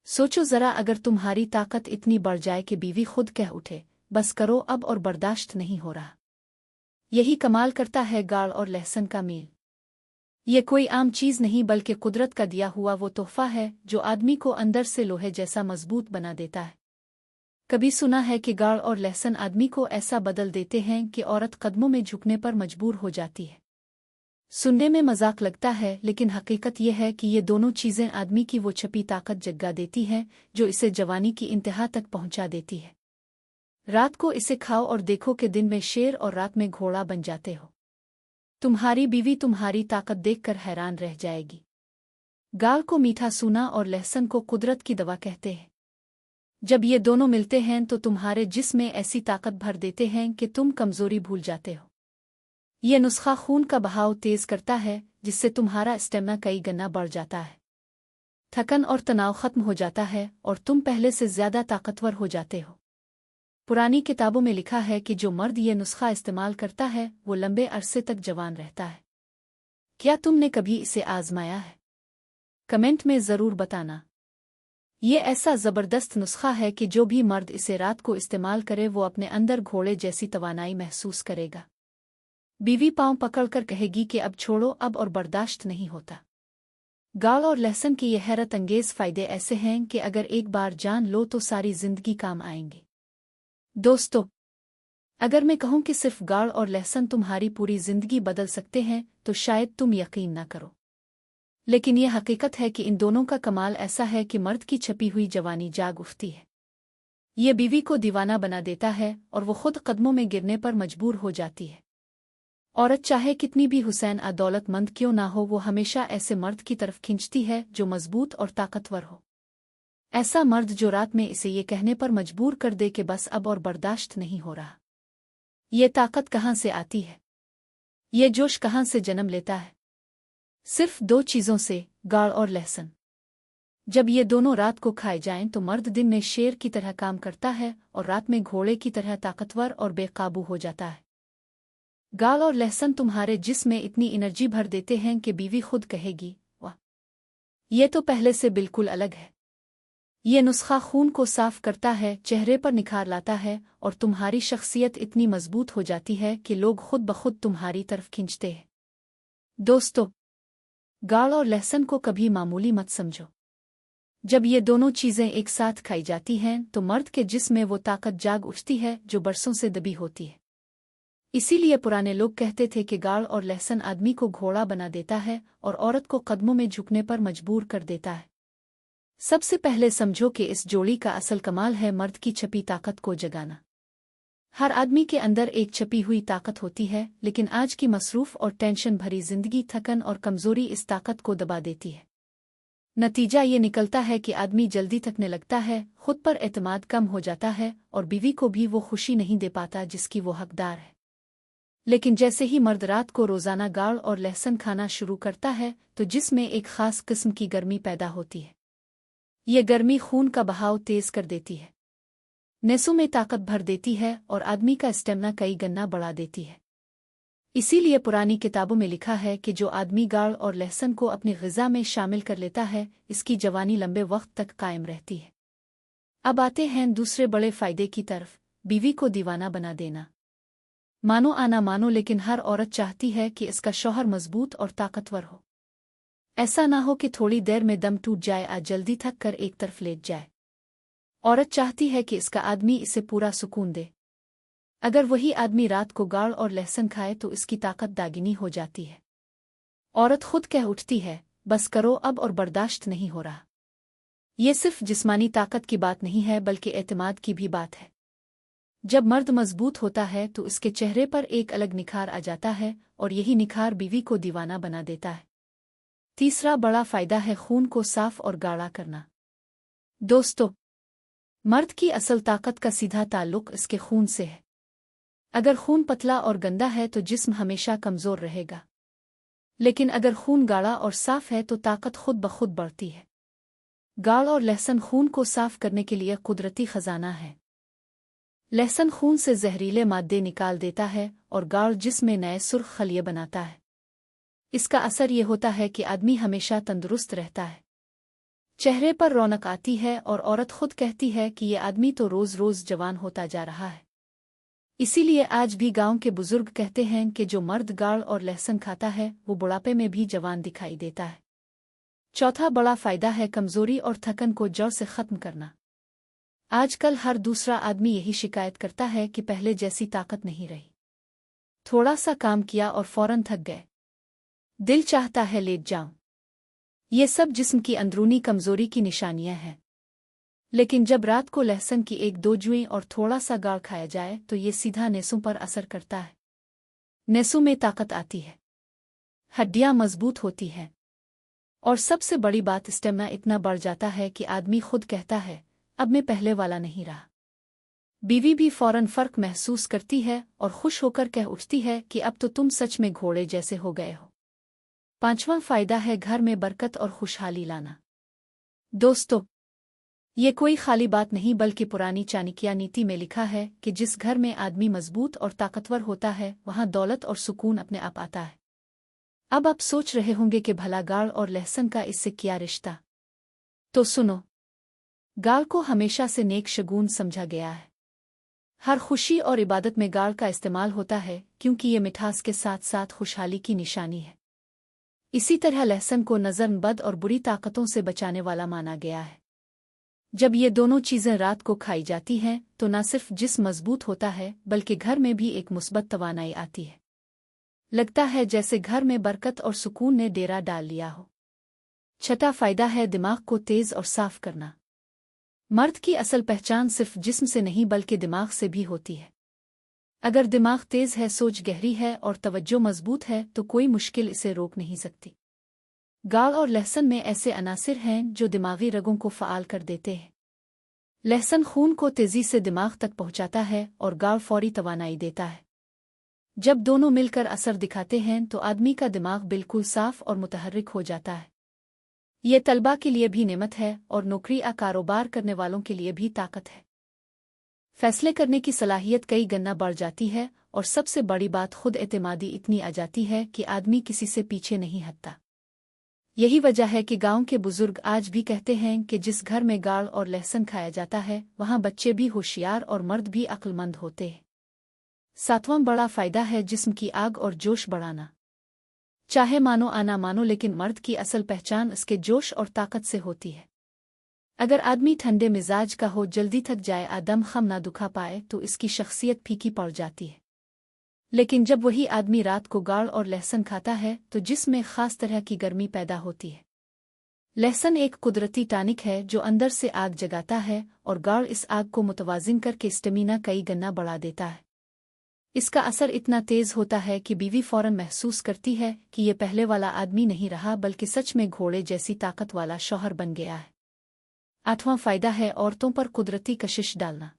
सोचो जरा अगर तुम्हारी ताकत इतनी बढ़ जाए कि बीवी खुद कह उठे बस करो अब और बर्दाश्त नहीं हो रहा। यही कमाल करता है गाड़ और लहसुन का मेल। ये कोई आम चीज नहीं बल्कि कुदरत का दिया हुआ वो तोहफा है जो आदमी को अंदर से लोहे जैसा मजबूत बना देता है। कभी सुना है कि गाड़ और लहसुन आदमी को ऐसा बदल देते हैं कि औरत कदमों में झुकने पर मजबूर हो जाती है। सुनने में मजाक लगता है लेकिन हकीकत यह है कि ये दोनों चीजें आदमी की वो छपी ताकत जगा देती हैं जो इसे जवानी की इंतहा तक पहुंचा देती है। रात को इसे खाओ और देखो कि दिन में शेर और रात में घोड़ा बन जाते हो। तुम्हारी बीवी तुम्हारी ताकत देखकर हैरान रह जाएगी। गाल को मीठा सूना और लहसुन को कुदरत की दवा कहते हैं। जब ये दोनों मिलते हैं तो तुम्हारे जिस्म में ऐसी ताकत भर देते हैं कि तुम कमजोरी भूल जाते हो। ये नुस्खा खून का बहाव तेज करता है जिससे तुम्हारा स्टेमिना कई गुना बढ़ जाता है। थकन और तनाव खत्म हो जाता है और तुम पहले से ज्यादा ताकतवर हो जाते हो। पुरानी किताबों में लिखा है कि जो मर्द ये नुस्खा इस्तेमाल करता है वो लंबे अरसे तक जवान रहता है। क्या तुमने कभी इसे आजमाया है? कमेंट में जरूर बताना। ये ऐसा जबरदस्त नुस्खा है कि जो भी मर्द इसे रात को इस्तेमाल करे वो अपने अंदर घोड़े जैसी तवानाई महसूस करेगा। बीवी पांव पकड़कर कहेगी कि अब छोड़ो अब और बर्दाश्त नहीं होता। गाल और लहसुन के ये हैरत अंगेज फायदे ऐसे हैं कि अगर एक बार जान लो तो सारी जिंदगी काम आएंगे। दोस्तों, अगर मैं कहूं कि सिर्फ गाल और लहसुन तुम्हारी पूरी जिंदगी बदल सकते हैं तो शायद तुम यकीन न करो। लेकिन यह हकीकत है कि इन दोनों का कमाल ऐसा है कि मर्द की छपी हुई जवानी जाग उठती है। ये बीवी को दीवाना बना देता है और वो खुद कदमों में गिरने पर मजबूर हो जाती है। औरत चाहे कितनी भी हुसैन दौलतमंद क्यों ना हो वो हमेशा ऐसे मर्द की तरफ खींचती है जो मजबूत और ताकतवर हो। ऐसा मर्द जो रात में इसे ये कहने पर मजबूर कर दे कि बस अब और बर्दाश्त नहीं हो रहा। ये ताकत कहाँ से आती है? ये जोश कहाँ से जन्म लेता है? सिर्फ दो चीजों से, गाड़ और लहसुन। जब ये दोनों रात को खाए जाएं तो मर्द दिन में शेर की तरह काम करता है और रात में घोड़े की तरह ताकतवर और बेकाबू हो जाता है। गाल और लहसुन तुम्हारे जिस्म में इतनी एनर्जी भर देते हैं कि बीवी खुद कहेगी, वाह, ये तो पहले से बिल्कुल अलग है। ये नुस्खा खून को साफ करता है, चेहरे पर निखार लाता है और तुम्हारी शख्सियत इतनी मजबूत हो जाती है कि लोग खुद ब खुद तुम्हारी तरफ खींचते हैं। दोस्तों, गाल और लहसुन को कभी मामूली मत समझो। जब ये दोनों चीजें एक साथ खाई जाती हैं तो मर्द के जिस्म में वो ताकत जाग उठती है जो बरसों से दबी होती है। इसीलिए पुराने लोग कहते थे कि गाल और लहसुन आदमी को घोड़ा बना देता है और औरत को कदमों में झुकने पर मजबूर कर देता है। सबसे पहले समझो कि इस जोड़ी का असल कमाल है मर्द की छपी ताकत को जगाना। हर आदमी के अंदर एक छपी हुई ताकत होती है, लेकिन आज की मसरूफ और टेंशन भरी जिंदगी, थकन और कमजोरी इस ताकत को दबा देती है। नतीजा ये निकलता है कि आदमी जल्दी थकने लगता है, खुद पर एतमाद कम हो जाता है और बीवी को भी वो खुशी नहीं दे पाता जिसकी वो हकदार है। लेकिन जैसे ही मर्द रात को रोजाना गाल और लहसुन खाना शुरू करता है तो जिसमें एक खास किस्म की गर्मी पैदा होती है। ये गर्मी खून का बहाव तेज कर देती है, नसों में ताकत भर देती है और आदमी का स्टेमिना कई गुना बढ़ा देती है। इसीलिए पुरानी किताबों में लिखा है कि जो आदमी गाल और लहसुन को अपनी ग़िज़ा में शामिल कर लेता है इसकी जवानी लंबे वक्त तक कायम रहती है। अब आते हैं दूसरे बड़े फायदे की तरफ, बीवी को दीवाना बना देना। मानो आना मानो, लेकिन हर औरत चाहती है कि इसका शौहर मजबूत और ताकतवर हो। ऐसा ना हो कि थोड़ी देर में दम टूट जाए या जल्दी थक कर एक तरफ लेट जाए। औरत चाहती है कि इसका आदमी इसे पूरा सुकून दे। अगर वही आदमी रात को गाल और लहसुन खाए तो इसकी ताकत दागिनी हो जाती है। औरत खुद कह उठती है, बस करो अब और बर्दाश्त नहीं हो रहा। ये सिर्फ जिस्मानी ताकत की बात नहीं है बल्कि एतमाद की भी बात है। जब मर्द मजबूत होता है तो इसके चेहरे पर एक अलग निखार आ जाता है और यही निखार बीवी को दीवाना बना देता है। तीसरा बड़ा फायदा है खून को साफ और गाढ़ा करना। दोस्तों, मर्द की असल ताकत का सीधा ताल्लुक इसके खून से है। अगर खून पतला और गंदा है तो जिस्म हमेशा कमजोर रहेगा, लेकिन अगर खून गाढ़ा और साफ है तो ताकत खुद ब खुद बढ़ती है। गाल और लहसुन खून को साफ करने के लिए कुदरती खजाना है। लहसुन खून से जहरीले मादे निकाल देता है और गाल जिस्म में नए सुर्ख खलिये बनाता है। इसका असर ये होता है कि आदमी हमेशा तंदुरुस्त रहता है, चेहरे पर रौनक आती है और औरत खुद कहती है कि ये आदमी तो रोज रोज जवान होता जा रहा है। इसीलिए आज भी गांव के बुजुर्ग कहते हैं कि जो मर्द गाड़ और लहसुन खाता है वो बुढ़ापे में भी जवान दिखाई देता है। चौथा बड़ा फायदा है कमजोरी और थकन को जड़ से खत्म करना। आजकल हर दूसरा आदमी यही शिकायत करता है कि पहले जैसी ताकत नहीं रही। थोड़ा सा काम किया और फौरन थक गए, दिल चाहता है लेट जाऊं। ये सब जिस्म की अंदरूनी कमजोरी की निशानियां हैं। लेकिन जब रात को लहसुन की एक दो जुएं और थोड़ा सा गाढ़ खाया जाए तो ये सीधा नेसों पर असर करता है। नेसों में ताकत आती है, हड्डियां मजबूत होती हैं और सबसे बड़ी बात स्टेमिना इतना बढ़ जाता है कि आदमी खुद कहता है अब मैं पहले वाला नहीं रहा। बीवी भी फौरन फर्क महसूस करती है और खुश होकर कह उठती है कि अब तो तुम सच में घोड़े जैसे हो गए हो। पांचवां फायदा है घर में बरकत और खुशहाली लाना। दोस्तों, ये कोई खाली बात नहीं बल्कि पुरानी चाणक्य नीति में लिखा है कि जिस घर में आदमी मजबूत और ताकतवर होता है वहां दौलत और सुकून अपने आप आता है। अब आप सोच रहे होंगे कि भला गाड़ और लहसुन का इससे क्या रिश्ता? तो सुनो, गाड़ को हमेशा से नेक शगुन समझा गया है। हर खुशी और इबादत में गाड़ का इस्तेमाल होता है क्योंकि ये मिठास के साथ साथ खुशहाली की निशानी है। इसी तरह लहसुन को नज़र बद और बुरी ताकतों से बचाने वाला माना गया है। जब ये दोनों चीज़ें रात को खाई जाती हैं तो न सिर्फ जिस्म मजबूत होता है बल्कि घर में भी एक मुस्बत तवानाई आती है। लगता है जैसे घर में बरकत और सुकून ने डेरा डाल लिया हो। छठा फायदा है दिमाग को तेज और साफ करना। मर्द की असल पहचान सिर्फ जिस्म से नहीं बल्कि दिमाग से भी होती है। अगर दिमाग तेज है, सोच गहरी है और तवज्जो मजबूत है तो कोई मुश्किल इसे रोक नहीं सकती। गाड़ और लहसुन में ऐसे अनासिर हैं जो दिमागी रगों को फ़आल कर देते हैं। लहसुन खून को तेजी से दिमाग तक पहुंचाता है और गाड़ फौरी तवानाई देता है। जब दोनों मिलकर असर दिखाते हैं तो आदमी का दिमाग बिल्कुल साफ और मुतहर्रिक हो जाता है। ये तलबा के लिए भी नेमत है और नौकरी या कारोबार करने वालों के लिए भी ताकत है। फैसले करने की सलाहियत कई गुना बढ़ जाती है और सबसे बड़ी बात खुद एतमादी इतनी आ जाती है कि आदमी किसी से पीछे नहीं हटता। यही वजह है कि गांव के बुजुर्ग आज भी कहते हैं कि जिस घर में गाड़ और लहसुन खाया जाता है वहां बच्चे भी होशियार और मर्द भी अक्लमंद होते हैं। सातवां बड़ा फायदा है जिस्म की आग और जोश बढ़ाना। चाहे मानो आना मानो लेकिन मर्द की असल पहचान उसके जोश और ताकत से होती है। अगर आदमी ठंडे मिजाज का हो, जल्दी थक जाए, आदम खम ना दुखा पाए तो इसकी शख्सियत फीकी पड़ जाती है। लेकिन जब वही आदमी रात को गाड़ और लहसुन खाता है तो जिसमें खास तरह की गर्मी पैदा होती है। लहसुन एक कुदरती टानिक है जो अंदर से आग जगाता है और गाड़ इस आग को मुतवाजिन करके स्टेमिना कई गुना बढ़ा देता है। इसका असर इतना तेज होता है कि बीवी फौरन महसूस करती है कि ये पहले वाला आदमी नहीं रहा बल्कि सच में घोड़े जैसी ताकत वाला शौहर बन गया है। आठवां फायदा है औरतों पर कुदरती कशिश डालना।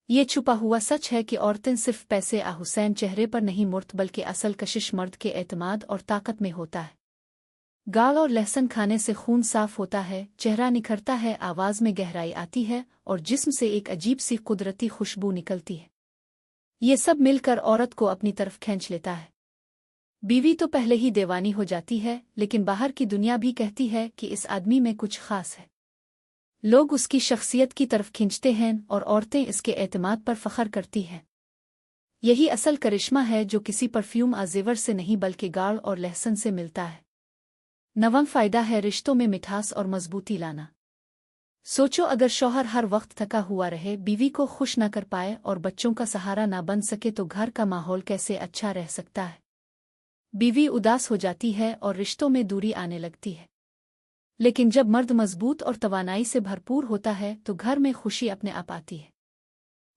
ये छुपा हुआ सच है कि औरतें सिर्फ पैसे या हुसैन चेहरे पर नहीं मुड़त बल्कि असल कशिश मर्द के एतमाद और ताकत में होता है। गाड़ और लहसुन खाने से खून साफ होता है, चेहरा निखरता है, आवाज में गहराई आती है और जिस्म से एक अजीब सी कुदरती खुशबू निकलती है। ये सब मिलकर औरत को अपनी तरफ खींच लेता है। बीवी तो पहले ही दीवानी हो जाती है लेकिन बाहर की दुनिया भी कहती है कि इस आदमी में कुछ खास है। लोग उसकी शख्सियत की तरफ खींचते हैं और औरतें इसके एतमाद पर फख्र करती हैं। यही असल करिश्मा है जो किसी परफ्यूम या ज़ेवर से नहीं बल्कि गाड़ और लहसुन से मिलता है। नवम फायदा है रिश्तों में मिठास और मजबूती लाना। सोचो अगर शौहर हर वक्त थका हुआ रहे, बीवी को खुश न कर पाए और बच्चों का सहारा ना बन सके तो घर का माहौल कैसे अच्छा रह सकता है। बीवी उदास हो जाती है और रिश्तों में दूरी आने लगती है। लेकिन जब मर्द मजबूत और तवानाई से भरपूर होता है तो घर में खुशी अपने आप आती है।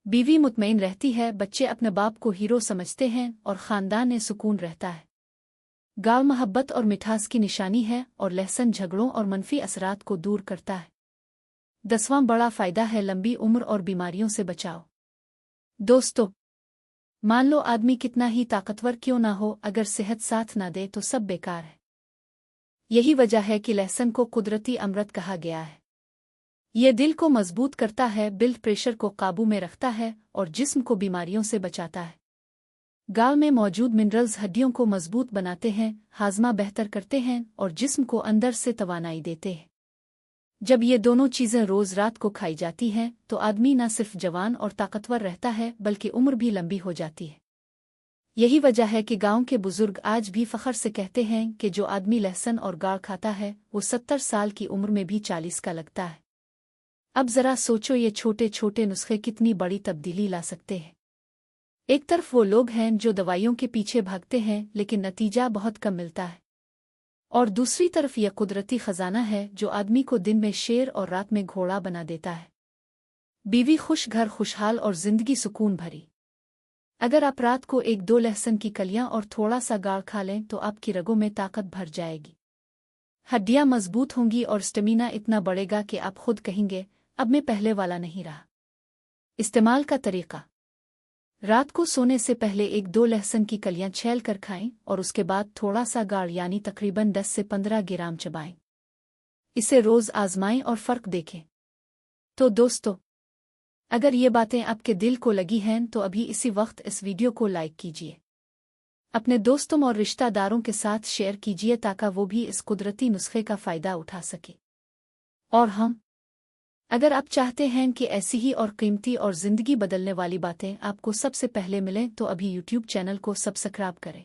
बीवी मुतमईन रहती है, बच्चे अपने बाप को हीरो समझते हैं और ख़ानदान में सुकून रहता है। गाड़ मोहब्बत और मिठास की निशानी है और लहसुन झगड़ों और मनफी असरात को दूर करता है। 10वां बड़ा फायदा है लंबी उम्र और बीमारियों से बचाव। दोस्तों, मान लो आदमी कितना ही ताकतवर क्यों ना हो, अगर सेहत साथ ना दे तो सब बेकार है। यही वजह है कि लहसुन को कुदरती अमृत कहा गया है। ये दिल को मजबूत करता है, ब्लड प्रेशर को काबू में रखता है और जिस्म को बीमारियों से बचाता है। गाड़ में मौजूद मिनरल्स हड्डियों को मजबूत बनाते हैं, हाजमा बेहतर करते हैं और जिस्म को अंदर से तवानाई देते हैं। जब ये दोनों चीज़ें रोज़ रात को खाई जाती हैं तो आदमी न सिर्फ जवान और ताकतवर रहता है बल्कि उम्र भी लंबी हो जाती है। यही वजह है कि गांव के बुजुर्ग आज भी फख्र से कहते हैं कि जो आदमी लहसुन और गाड़ खाता है वो 70 साल की उम्र में भी 40 का लगता है। अब ज़रा सोचो ये छोटे छोटे नुस्खे कितनी बड़ी तब्दीली ला सकते हैं। एक तरफ वो लोग हैं जो दवाइयों के पीछे भागते हैं लेकिन नतीजा बहुत कम मिलता है, और दूसरी तरफ यह कुदरती खजाना है जो आदमी को दिन में शेर और रात में घोड़ा बना देता है। बीवी खुश, घर खुशहाल और जिंदगी सुकून भरी। अगर आप रात को 1-2 लहसुन की कलियां और थोड़ा सा गाढ़ खा लें तो आपकी रगों में ताकत भर जाएगी, हड्डियां मजबूत होंगी और स्टेमिना इतना बढ़ेगा कि आप खुद कहेंगे अब मैं पहले वाला नहीं रहा। इस्तेमाल का तरीका: रात को सोने से पहले 1-2 लहसुन की कलियां छील कर खाएं और उसके बाद थोड़ा सा गाढ़ यानी तकरीबन 10 से 15 ग्राम चबाएं। इसे रोज़ आजमाएं और फ़र्क देखें। तो दोस्तों, अगर ये बातें आपके दिल को लगी हैं तो अभी इसी वक्त इस वीडियो को लाइक कीजिए, अपने दोस्तों और रिश्तेदारों के साथ शेयर कीजिए ताकि वो भी इस कुदरती नुस्खे का फ़ायदा उठा सके। और अगर आप चाहते हैं कि ऐसी ही और कीमती और ज़िंदगी बदलने वाली बातें आपको सबसे पहले मिलें तो अभी यूट्यूब चैनल को सब्सक्राइब करें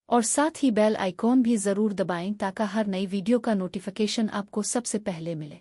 और साथ ही बेल आइकॉन भी ज़रूर दबाएं ताकि हर नई वीडियो का नोटिफिकेशन आपको सबसे पहले मिले।